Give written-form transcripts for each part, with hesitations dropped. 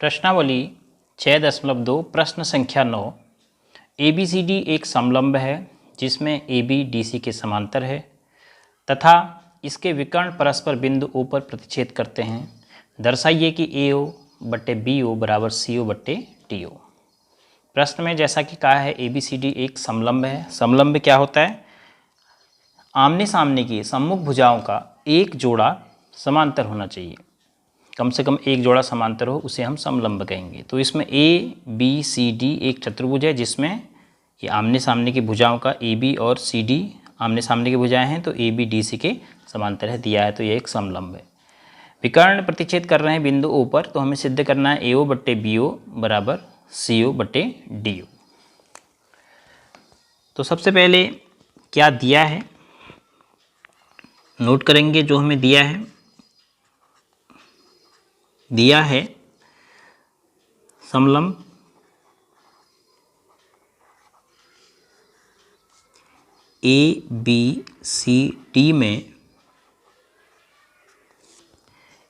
प्रश्नावली 6.2 प्रश्न संख्या 9। ABCD एक समलंब है जिसमें AB DC के समांतर है तथा इसके विकर्ण परस्पर बिंदु O पर प्रतिच्छेद करते हैं। दर्शाइए कि AO बट्टे BO बराबर CO बट्टे DO। प्रश्न में जैसा कि कहा है ABCD एक समलंब है। समलंब क्या होता है? आमने सामने की सम्मुख भुजाओं का एक जोड़ा समांतर होना चाहिए, कम से कम एक जोड़ा समांतर हो, उसे हम समलंब कहेंगे। तो इसमें ABCD एक चतुर्भुज है जिसमें ये आमने सामने की भुजाओं का AB और CD आमने सामने की भुजाएं हैं, तो AB DC के समांतर है दिया है, तो ये एक समलंब है। विकर्ण प्रतिच्छेद कर रहे हैं बिंदु O पर, तो हमें सिद्ध करना है AO बट्टे BO बराबर CO बट्टे DO। तो सबसे पहले क्या दिया है नोट करेंगे। जो हमें दिया है समलंब ABCD में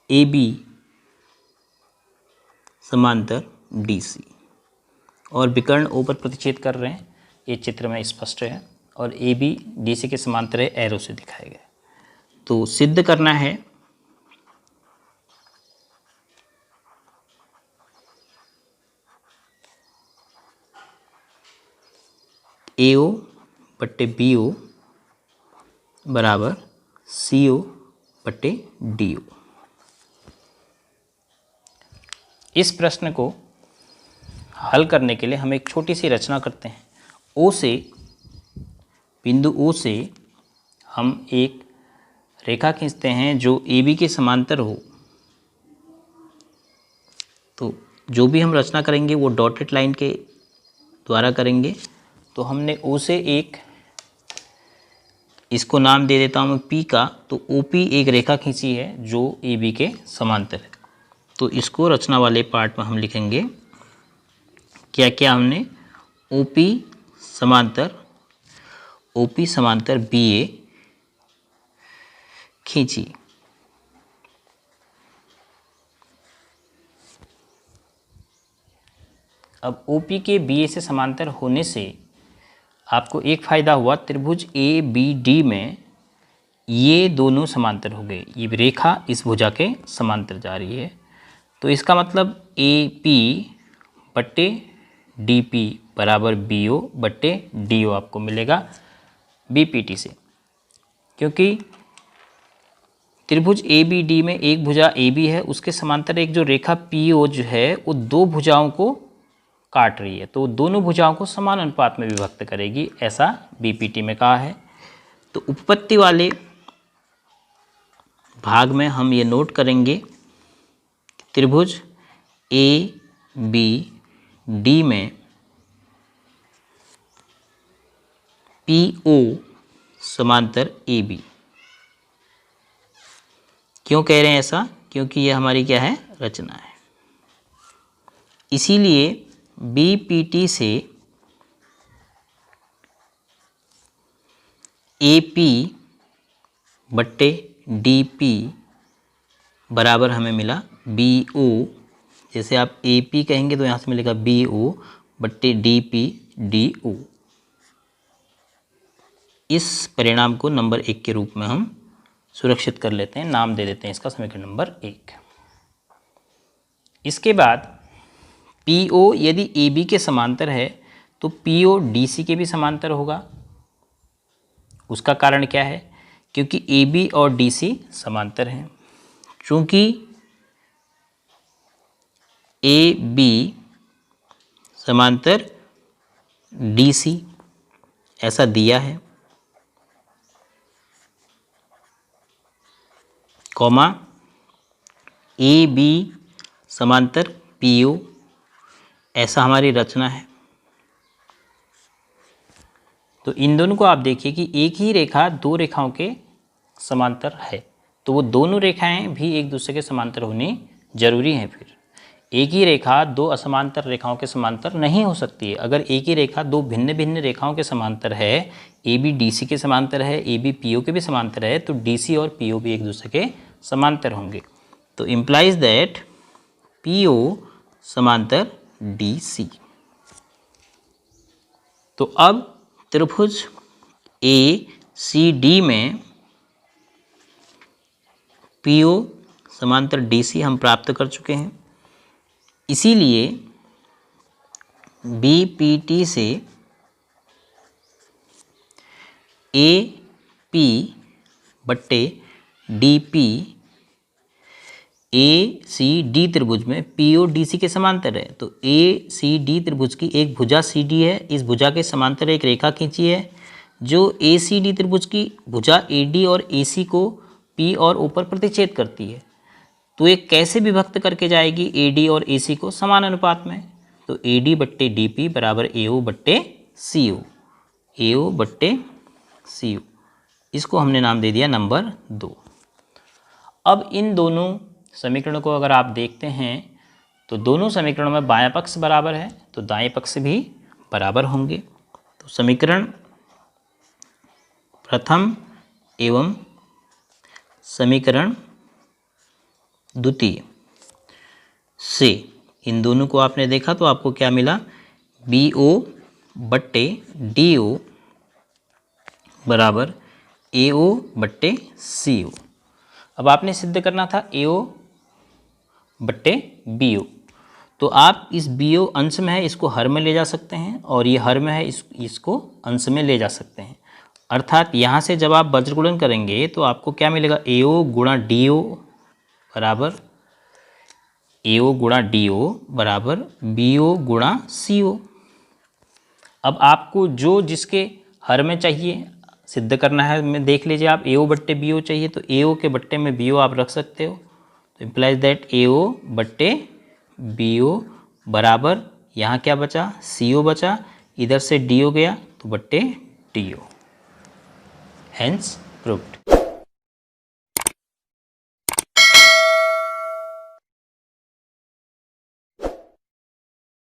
AB समांतर DC और विकर्ण O पर प्रतिच्छेद कर रहे हैं, ये चित्र में स्पष्ट है, और AB DC के समांतर है, एरो से दिखाया गया। तो सिद्ध करना है AO बट्टे BO बराबर CO बट्टे DO। इस प्रश्न को हल करने के लिए हम एक छोटी सी रचना करते हैं। बिंदु O से हम एक रेखा खींचते हैं जो AB के समांतर हो। तो जो भी हम रचना करेंगे वो डॉटेड लाइन के द्वारा करेंगे। तो हमने O से एक, इसको नाम दे देता हूँ मैं P का, तो OP एक रेखा खींची है जो AB के समांतर है। तो इसको रचना वाले पार्ट में हम लिखेंगे क्या क्या हमने OP समांतर BA खींची। अब OP के BA से समांतर होने से आपको एक फ़ायदा हुआ, त्रिभुज ABD में ये दोनों समांतर हो गए। ये रेखा इस भुजा के समांतर जा रही है, तो इसका मतलब AP बट्टे DP बराबर BO बट्टे DO आपको मिलेगा BPT से, क्योंकि त्रिभुज ABD में एक भुजा AB है, उसके समांतर एक जो रेखा PO जो है वो दो भुजाओं को काट रही है, तो दोनों भुजाओं को समान अनुपात में विभक्त करेगी, ऐसा BPT में कहा है। तो उपपत्ति वाले भाग में हम ये नोट करेंगे त्रिभुज ABD में PO समांतर AB। क्यों कह रहे हैं ऐसा? क्योंकि ये हमारी क्या है, रचना है। इसीलिए BPT से AP बट्टे DP बराबर हमें मिला BO। जैसे आप AP कहेंगे तो यहाँ से मिलेगा BO बट्टे DP DO। इस परिणाम को नंबर 1 के रूप में हम सुरक्षित कर लेते हैं, नाम दे देते हैं इसका समीकरण नंबर 1। इसके बाद PO यदि AB के समांतर है तो PO DC के भी समांतर होगा। उसका कारण क्या है? क्योंकि AB और DC समांतर हैं। चूंकि AB समांतर DC ऐसा दिया है, कॉमा AB समांतर PO ऐसा हमारी रचना है। तो इन दोनों को आप देखिए कि एक ही रेखा दो रेखाओं के समांतर है, तो वो दोनों रेखाएं भी एक दूसरे के समांतर होनी जरूरी हैं। फिर एक ही रेखा दो असमांतर रेखाओं के समांतर नहीं हो सकती है। अगर एक ही रेखा दो भिन्न भिन्न रेखाओं के समांतर है, AB DC के समांतर है, AB PO के भी समांतर है, तो DC और PO भी एक दूसरे के समांतर होंगे। तो इम्प्लाइज दैट PO समांतर DC। तो अब त्रिभुज ACD में PO समांतर DC हम प्राप्त कर चुके हैं, इसीलिए BPT से AP बट्टे DP ACD त्रिभुज में PO DC के समांतर है। तो ACD त्रिभुज की एक भुजा CD है, इस भुजा के समांतर एक रेखा खींची है जो ACD त्रिभुज की भुजा AD और AC को P और O पर प्रतिच्छेद करती है। तो ये कैसे विभक्त करके जाएगी AD और AC को समान अनुपात में? तो AD बट्टे DP बराबर AO बट्टे CO, AO बट्टे CO, इसको हमने नाम दे दिया नंबर 2। अब इन दोनों समीकरणों को अगर आप देखते हैं तो दोनों समीकरणों में बायां पक्ष बराबर है, तो दाएं पक्ष भी बराबर होंगे। तो समीकरण प्रथम एवं समीकरण द्वितीय से इन दोनों को आपने देखा तो आपको क्या मिला? BO बट्टे DO बराबर AO बट्टे CO। अब आपने सिद्ध करना था AO बट्टे BO, तो आप इस BO अंश में है इसको हर में ले जा सकते हैं और ये हर में है इसको अंश में ले जा सकते हैं। अर्थात यहाँ से जब आप वज्रगुणन करेंगे तो आपको क्या मिलेगा? AO गुणा DO बराबर AO गुणा DO बराबर BO गुणा CO। अब आपको जो जिसके हर में चाहिए सिद्ध करना है, मैं देख लीजिए आप AO बट्टे BO चाहिए तो AO के बट्टे में BO आप रख सकते हो, तो इम्प्लाइज दैट AO बट्टे BO बराबर यहाँ क्या बचा? CO बचा, इधर से DO गया तो बट्टे DO, हेंस प्रूव्ड।